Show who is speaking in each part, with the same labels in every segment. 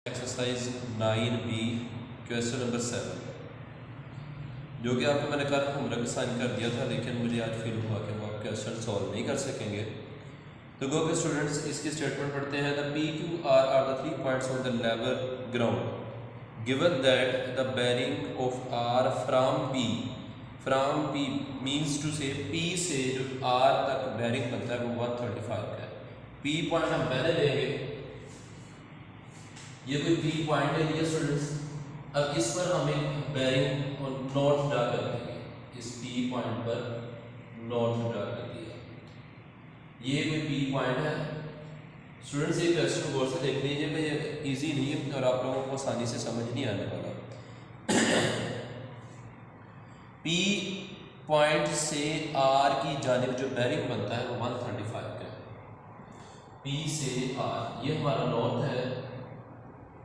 Speaker 1: Exercise 9B question number 7 जो कि आपको मैंने कल होमवर्क साइन कर दिया था, लेकिन मुझे आज फील हुआ कि वो आप क्वेश्चन सॉल्व नहीं कर सकेंगे। तो गो के स्टूडेंट्स इसकी स्टेटमेंट पढ़ते हैं। The PQR are the 3 points on the level ground given that the bearing of R from P means to say P से जो R तक बेरिंग बनता है वो 135 का है। P पॉइंट हम पहले लेंगे, ये कोई P पॉइंट है ये स्टूडेंट्स। अब इस पर हमें बेरिंग और नॉर्थ ड्रा कर देंगे, इस P पॉइंट पर नॉर्थ ड्रा कर दिया। ये कोई P पॉइंट है स्टूडेंट्स। ये क्वेश्चन गौर से देख लीजिए, ये इजी नहीं है और आप लोगों को आसानी से समझ नहीं आने वाला। P पॉइंट से R की जानिब जो बेरिंग बनता है वो 135 का है। P से R ये हमारा नॉर्थ है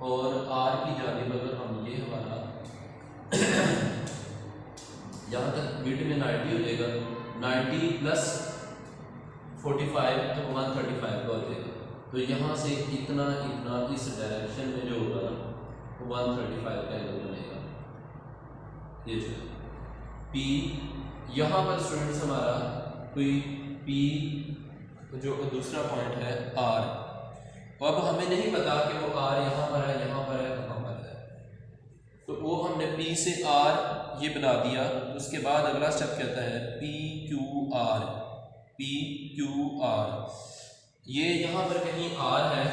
Speaker 1: और R की जानिब अगर हम ये हमारा यहाँ तक मिड में 90 हो जाएगा, 90 प्लस 45 तो 135 का हो जाएगा। तो यहाँ से इतना इतना इस डायरेक्शन में जो होगा ना वो 135 का एंगल बनेगा। ये जो P यहाँ पर स्टूडेंट्स हमारा कोई P जो दूसरा पॉइंट है R, अब हमें नहीं पता कि वो R यहाँ पर है, यहाँ पर है, कहाँ पर है। तो वो हमने P से R ये बना दिया। उसके बाद अगला स्टेप कहता है PQR ये यहाँ पर कहीं R है,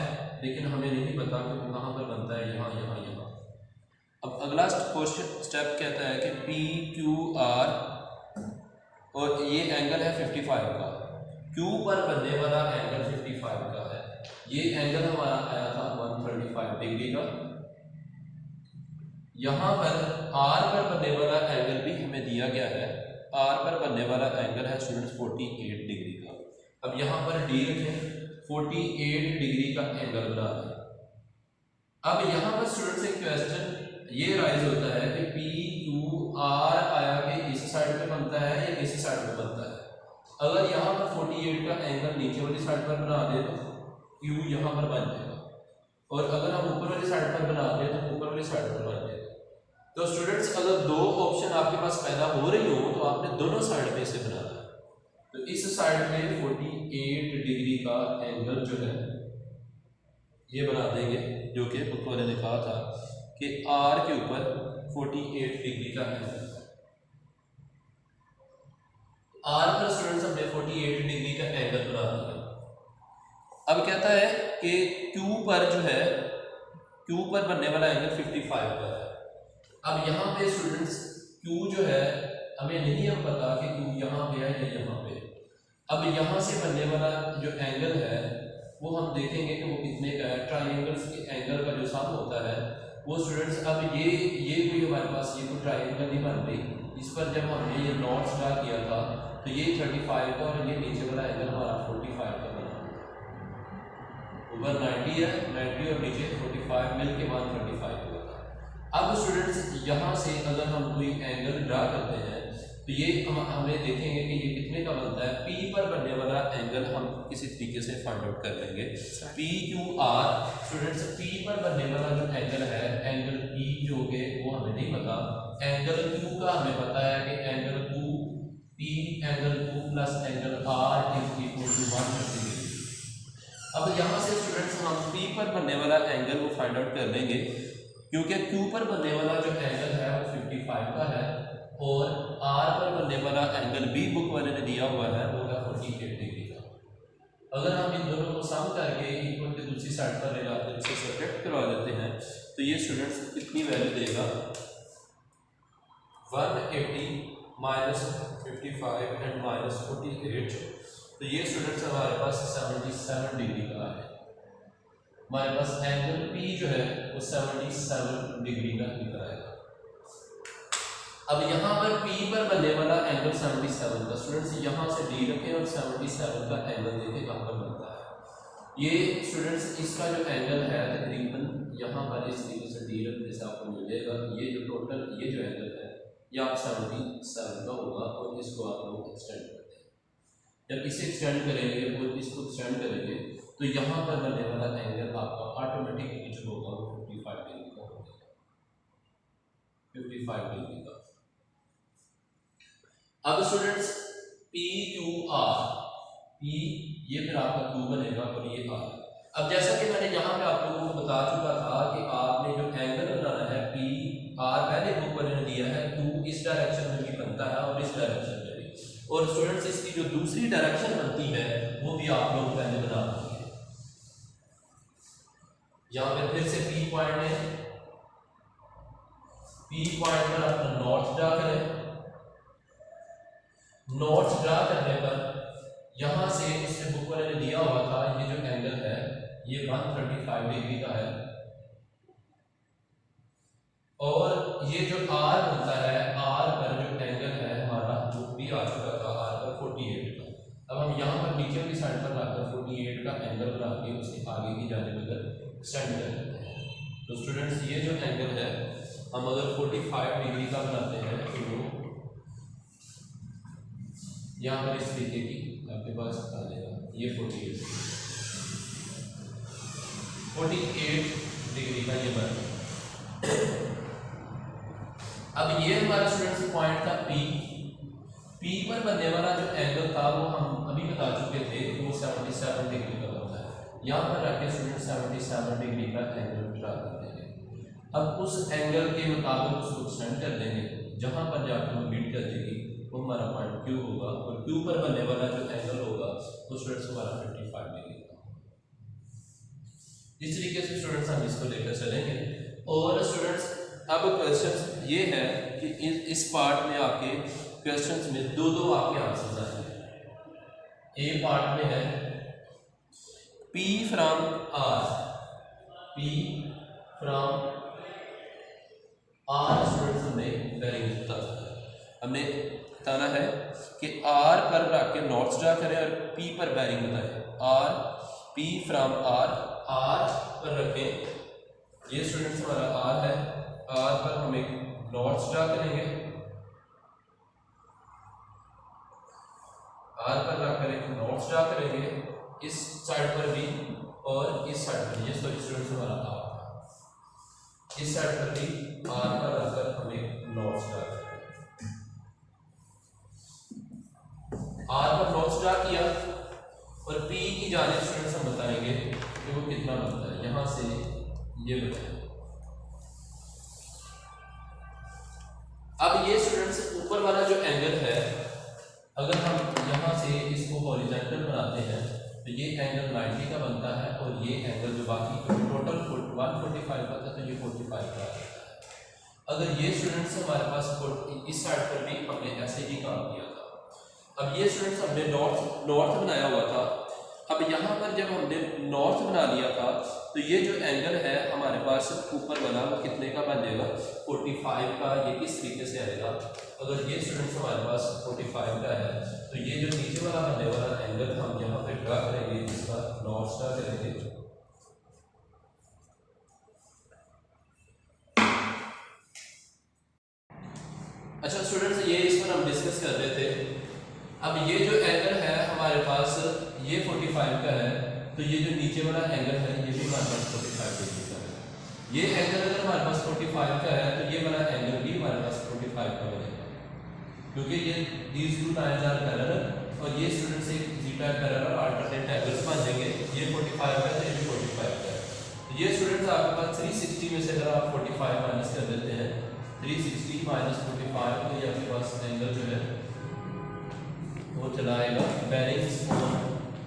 Speaker 1: लेकिन हमें नहीं पता कि वो कहाँ पर बनता है, यहाँ यहाँ यहाँ। अब अगला स्टेप कहता है कि PQR और ये एंगल है 55 का, Q पर बनने वाला एंगल 55 का है। ये एंगल हमारा आया था 135 डिग्री का। यहाँ पर R पर बनने वाला एंगल भी हमें दिया गया है, R पर बनने वाला एंगल है स्टूडेंट्स 48 डिग्री का। अब यहाँ पर D रखें, 48 डिग्री का एंगल बना है। अब यहाँ पर स्टूडेंट्स एक क्वेश्चन ये राइज होता है कि PQR आया कि इस साइड पे बनता है या इस साइड पे बनता है। अगर यहाँ पर 48 का एंगल नीचे वाली साइड पर बना दे तो Q यहाँ पर बन जाएगा, और अगर हम ऊपर वाली साइड पर बना दे तो ऊपर वाली साइड पर बन जाएगा। तो स्टूडेंट्स अगर दो ऑप्शन आपके पास पैदा हो रही हो तो आपने दोनों साइड पे से बनाना है। तो इस साइड में 48 डिग्री का एंगल जो है ये बना देंगे, जो कि बुक वाले ने कहा था कि R के ऊपर 48 डिग्री का एंगल। R पर स्टूडेंट्स हमने 48 डिग्री का एंगल बना दिया। अब कहता है कि Q पर जो है, Q पर बनने वाला एंगल 55 का है। अब यहाँ पे स्टूडेंट्स Q जो है हमें नहीं हम पता कि Q यहाँ पे है या यहाँ पे। अब यहाँ से बनने वाला जो एंगल है वो हम देखेंगे कि वो कितने का है। ट्राइंगल्स के एंगल का जो सम होता है वो स्टूडेंट्स, अब ये कोई हमारे पास ये कोई ट्राइंगल नहीं बन रही। इस पर जब हमने ये नॉट्स ड्रा किया था तो ये 35 का और ये नीचे वाला एंगल हमारा 45 का बना। ऊपर 90 है, 90 और नीचे 45 मिल के 135 हुआ था। अब स्टूडेंट्स यहाँ से अगर हम कोई एंगल ड्रा करते हैं तो ये हमें देखेंगे कि ये कितने का बनता है। P पर बनने वाला एंगल हम किसी तरीके से फाइंड आउट कर लेंगे। PQR स्टूडेंट्स P पर बनने वाला जो एंगल है, एंगल P जो कि वो हमें नहीं पता, एंगल Q का हमें पता है कि angle Q P angle Q plus angle R is equal to 130 degree. अब यहाँ से स्टूडेंट्स हम P पर बनने वाला एंगल वो फाइंड आउट कर लेंगे, क्योंकि Q पर बनने वाला जो एंगल है वो 55 का है और R पर बनने वाला एंगल भी बुक वाले ने दिया हुआ है वो है 48 डिग्री का। अगर हम इन दोनों को सम करके इक्वल के दूसरी साइड पर ले जाते हैं, इसे सब्ट्रैक्ट करवा देते हैं, तो ये स्टूडेंट्स कितनी वैल्यू देगा 180 माइनस 55 एंड माइनस 48। तो ये स्टूडेंट्स हमारे पास 77 डिग्री का है। हमारे पास एंगल P जो है वो 77 डिग्री का निकल आएगा। अब यहाँ पर P पर बनने वाला एंगल 77 का, स्टूडेंट्स यहाँ से D रखें और 77 का एंगल देखें कहाँ पर बनता है। ये स्टूडेंट्स इसका जो एंगल है तकरीबन यहाँ पर इस तरीके से D रखने से आपको मिल जाएगा। ये जो टोटल ये जो एंगल है ये आप 77 का होगा और इसको आप लोग एक्सटेंड करते हैं। जब इसे एक्सटेंड करेंगे और इसको एक्सटेंड करेंगे तो यहाँ पर बनने वाला एंगल आपका ऑटोमेटिकली जो होगा वो 55 55 डिग्री का। अब students P Q R, P ये फिर आपका क्यू बनेगा और ये आर। अब जैसा कि मैंने यहाँ पे आप लोगों को बता चुका था कि आपने जो एंगल बनाना है पी आर, पहले बुक वाले ने दिया है क्यू इस डायरेक्शन में भी बनता है और इस डायरेक्शन में भी, और स्टूडेंट्स इसकी जो दूसरी डायरेक्शन बनती है वो भी आप लोग पहले बना देंगे। यहाँ पे फिर से पी पॉइंट है, पी पॉइंट पर अपना नॉर्थ ड्रा करें। नॉर्थ ड्रा करने पर यहां से उससे बुक वाले ने दिया हुआ था ये जो एंगल है ये 135 डिग्री का है, और ये जो आर होता है, आर पर जो एंगल है हमारा जो भी आ चुका था आर पर 48 का। अब हम यहाँ पर नीचे की साइड पर लाकर 48 का एंगल बना के उसके आगे की जाने पर एक्सटेंड कर देते हैं। तो स्टूडेंट्स ये जो एंगल है हम अगर 45 डिग्री का बनाते हैं तो वो यहाँ पर इस तरीके की आपके पास आ जाएगा, ये 48 डिग्री का ये बन। अब ये हमारा स्टूडेंट्स पॉइंट था पी, पी पर बनने वाला जो एंगल था वो हम अभी बता चुके थे वो 77 डिग्री का बनता है। यहाँ पर रख के स्टूडेंट 77 डिग्री का एंगल ड्रा कर देंगे। अब उस एंगल के मुताबिक उसको एक्सटेंड कर देंगे, जहाँ पर जाकर वो मीट कर देगी वो हमारा पॉइंट क्यू होगा, और क्यू पर बनने वाला जो एंगल होगा वो स्टूडेंट्स हमारा 55 डिग्री का। इस तरीके से स्टूडेंट्स हम इसको लेकर चलेंगे। और स्टूडेंट्स अब क्वेश्चन ये है कि इस पार्ट में आपके क्वेश्चंस में दो आपके आंसर्स आएंगे। ए पार्ट में है P from R, P from R students हमने बेरिंग हमने बताना है कि R पर रख के नॉर्थ ड्रा करें और P पर बेरिंग बताएं। R, P फ्रॉम R पर रखें, ये स्टूडेंट्स हमारा R है, R पर हम एक नॉर्थ ड्रा करेंगे, R पर रखकर एक नॉर्थ ड्रा करेंगे इस साइड पर भी और इस साइड पर, ये स्टूडेंट्स हमारा R, इस साइड पर भी R पर रखकर हम एक नॉर्थ ड्रा करेंगे। R पर नॉर्थ ड्रा किया और P की जाने स्टूडेंट्स हम बताएंगे कि वो कितना बनता है, यहां से ये बताएंगे। अब ये स्टूडेंट्स ऊपर वाला जो एंगल है अगर हम यहाँ से इसको हॉरिजॉन्टल बनाते हैं तो ये एंगल 90 का बनता है, और ये एंगल जो बाकी टोटल 145 का था तो ये 45 का आता है। अगर ये स्टूडेंट्स हमारे पास इस साइड पर भी हमने ऐसे ही काम किया था। अब ये स्टूडेंट्स हमने नॉर्थ बनाया हुआ था। अब यहाँ पर जब हमने नॉर्थ बना लिया था तो ये जो एंगल है हमारे पास ऊपर वाला वो कितने का बन जाएगा, 45 का। ये किस तरीके से आएगा, अगर ये स्टूडेंट्स हमारे पास 45 का है तो ये जो नीचे वाला बनने वाला एंगल हम यहाँ पे ड्रा करेंगे, इसका नॉर्थ ड्रा करेंगे। अच्छा स्टूडेंट्स ये इस पर हम डिस्कस कर रहे थे। अब ये जो एंगल है हमारे पास ये 45 का है, तो ये जो नीचे वाला एंगल है ये भी हमारे पास 45 डिग्री का है। ये एंगल अगर हमारे पास 45 का है तो ये वाला एंगल भी हमारे पास 45 का बनेगा, क्योंकि ये these two lines are parallel, और ये स्टूडेंट्स एक जीटा पैरेलल अल्टरनेट एंगल्स बन जाएंगे। ये 45 का है तो ये भी 45 का है। तो ये स्टूडेंट्स आपके पास 360 में से अगर आप 45 माइनस कर देते हैं, 360 माइनस 45, तो ये आपके पास एंगल जो है वो चला आएगा बेरिंग्स ऑन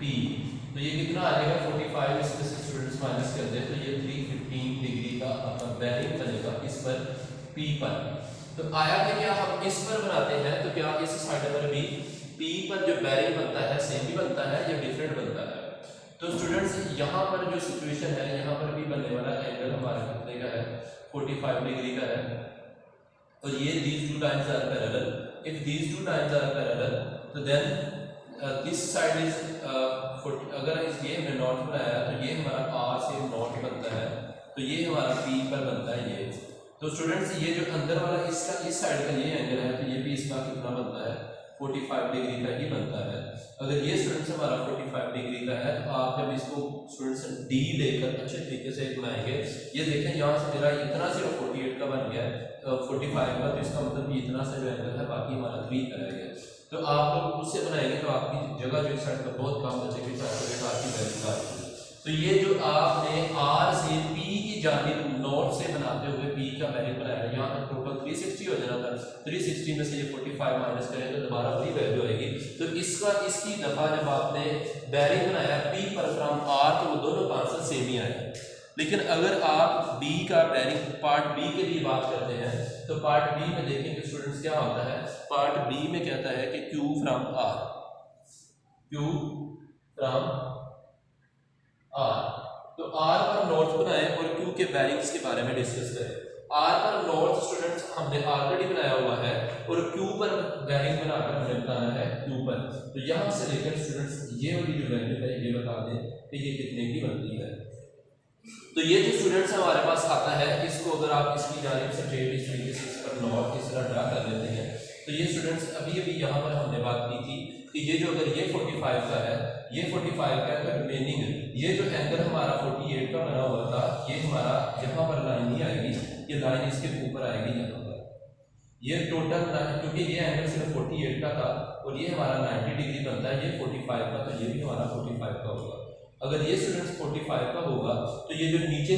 Speaker 1: P। तो ये कितना आ जाएगा 45, इसमें से स्टूडेंट्स माइनस कर दे तो ये 315 डिग्री का आपका बेरिंग बनेगा इस पर P पर। तो आया कि क्या हम इस पर बनाते हैं तो क्या इस साइड पर भी P पर जो बेरिंग बनता है सेम ही बनता है या डिफरेंट बनता है। तो स्टूडेंट्स यहाँ पर जो सिचुएशन है, यहाँ पर भी बनने वाला एंगल हमारा कितने का है, 45 डिग्री का है, और ये these two lines are parallel. If these two lines are parallel, तो then this side is अगर इस ये हमने नॉर्थ बनाया तो ये हमारा R से नॉर्थ बनता है, तो ये हमारा P पर बनता है ये। तो स्टूडेंट्स ये जो अंदर वाला इसका इस साइड का ये एंगल है तो ये भी इसका कितना बनता है 45 डिग्री का ही बनता है। अगर ये स्टूडेंट्स हमारा 45 डिग्री का है तो आप जब इसको स्टूडेंट्स डी लेकर अच्छे तरीके से बनाएंगे, ये देखें यहाँ से मेरा इतना सिर्फ 48 का बन गया है 45 का, तो इसका मतलब कि इतना सा जो एंगल है बाकी हमारा 3 का रह गया। तो आप लोग उससे बनाएंगे तो आपकी जगह जो इस साइड पर बहुत कम बचेगी, आपकी वैल्यू आ जाएगी। तो ये जो आपने आर से पी की जानिब नॉर्थ से बनाते हुए पी का वैल्यू बनाया, यहाँ तक टोटल 360 हो जाना था। 360 में से ये 45 माइनस करें तो दोबारा वही वैल्यू आएगी। तो इसकी दफा जब आपने बैरिंग बनाया पी पर फ्रॉम आर, तो वो दोनों का आंसर सेम ही आया। लेकिन अगर आप बी का बैरिंग पार्ट बी के लिए बात करते हैं तो पार्ट बी में देखें कि स्टूडेंट्स क्या होता है। पार्ट बी में कहता है कि Q from R, Q from R, तो आर पर नॉर्थ बनाए और क्यू के बैरिंग्स के बारे में डिस्कस करें। आर पर नॉर्थ स्टूडेंट्स हमने ऑलरेडी बनाया हुआ है और क्यू पर बैरिंग बनाकर हमें बताना है क्यू पर। तो यहाँ से लेकर स्टूडेंट्स ये वाली जो वैल्यू है ये बता दें कि ये कितने की बनती है। तो ये जो स्टूडेंट्स हमारे पास आता है, इसको अगर आप इसकी जानिब से स्ट्रेट इस तरीके से इस पर नॉर्थ इस तरह ड्रा कर लेते हैं, तो ये स्टूडेंट्स अभी यहाँ पर हमने बात की थी कि ये जो अगर ये 45 का है, ये 45 का है, तो रिमेनिंग ये जो एंगल हमारा 48 का बना हुआ था, ये हमारा यहाँ पर लाइन नहीं आएगी, ये लाइन इसके ऊपर आएगी यहाँ पर। ये टोटल क्योंकि ये एंगल सिर्फ 48 का था और ये हमारा 90 डिग्री बनता है, ये 45 का, तो ये भी हमारा 45 का होगा। अगर ये स्टूडेंट्स 45 का होगा तो ये जो नीचे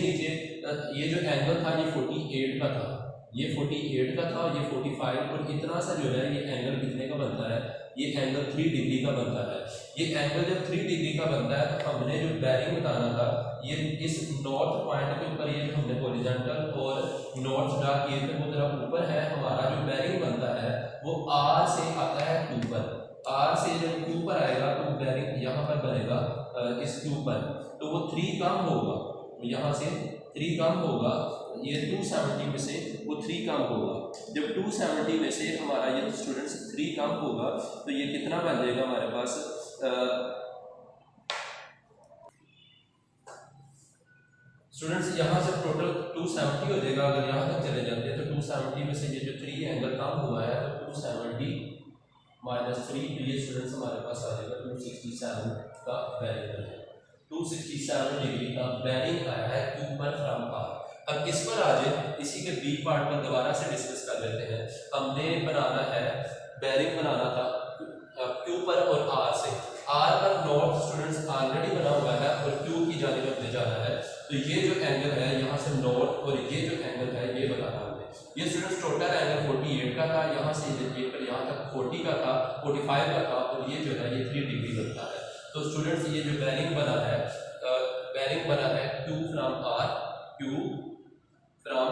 Speaker 1: ये जो एंगल था ये 48 का था, ये 48 का था, ये 45, और इतना सा जो है ये एंगल कितने का बनता है, ये एंगल 3 डिग्री का बनता है। ये एंगल जब 3 डिग्री का बनता है तो हमने जो बैरिंग बताना था, ये इस नॉर्थ पॉइंट के ऊपर ये जो हमने हॉरिजॉन्टल और नॉर्थ ड्रा किए थे वो तरफ ऊपर है। हमारा जो बैरिंग बनता है वो आर से आता है क्यू पर, आर से जब क्यू पर आएगा तो बैरिंग यहाँ पर बनेगा इस क्यू पर, तो वो 3 कम होगा, यहाँ से 3 कम होगा, ये 270 में से वो 3 कम होगा। जब 270 में से हमारा ये स्टूडेंट्स 3 कम होगा तो ये कितना बन जाएगा हमारे पास, स्टूडेंट्स यहाँ से टोटल 270 हो जाएगा। अगर यहाँ तक चले जाते हैं तो 270 में से ये जो 3 एंगल कम हुआ है तो 270 -3, तो ये स्टूडेंट्स हमारे पास आ जाएगा 267 का बैरिंग बनेगा। 267 डिग्री का बैरिंग आया है क्यू पर फ्रॉम आर। अब इस पर आ जाए, इसी के बी पार्ट पर दोबारा से डिस्कस कर लेते हैं। हमने बनाना है बैरिंग बनाना था क्यू पर और आर से। आर पर नॉर्थ स्टूडेंट्स ऑलरेडी बना हुआ है और क्यू की जानिब अपने जाना है, तो ये जो एंगल है यहाँ से नॉर्थ और ये जो एंगल है ये बताना हमने। ये स्टूडेंट्स टोटल एंगल 48 का था, यहाँ से लेकर यहाँ तक 40 का था, 45 का था, और ये जो है ये 3 डिग्री बनता है। तो स्टूडेंट्स ये जो बैरिंग बना है Q from R, Q from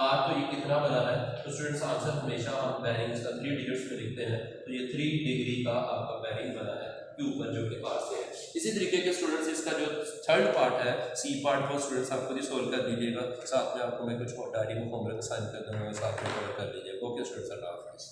Speaker 1: R, तो ये कितना बना है, तो स्टूडेंट्स आंसर हमेशा हम बैरिंग का 3 डिग्री में लिखते हैं, तो ये 3 डिग्री का आपका बैरिंग बना है क्यू पर जो कि आर से है। इसी तरीके के स्टूडेंट्स इसका जो थर्ड पार्ट है सी पार्ट, वो स्टूडेंट्स आप खुद ही सोल्व कर दीजिएगा। साथ में आपको मैं कुछ और डायरी में होमवर्क असाइन कर दूंगा, साथ में कवर कर लीजिएगा। ओके स्टूडेंट्स, अल्लाह हाफिज़।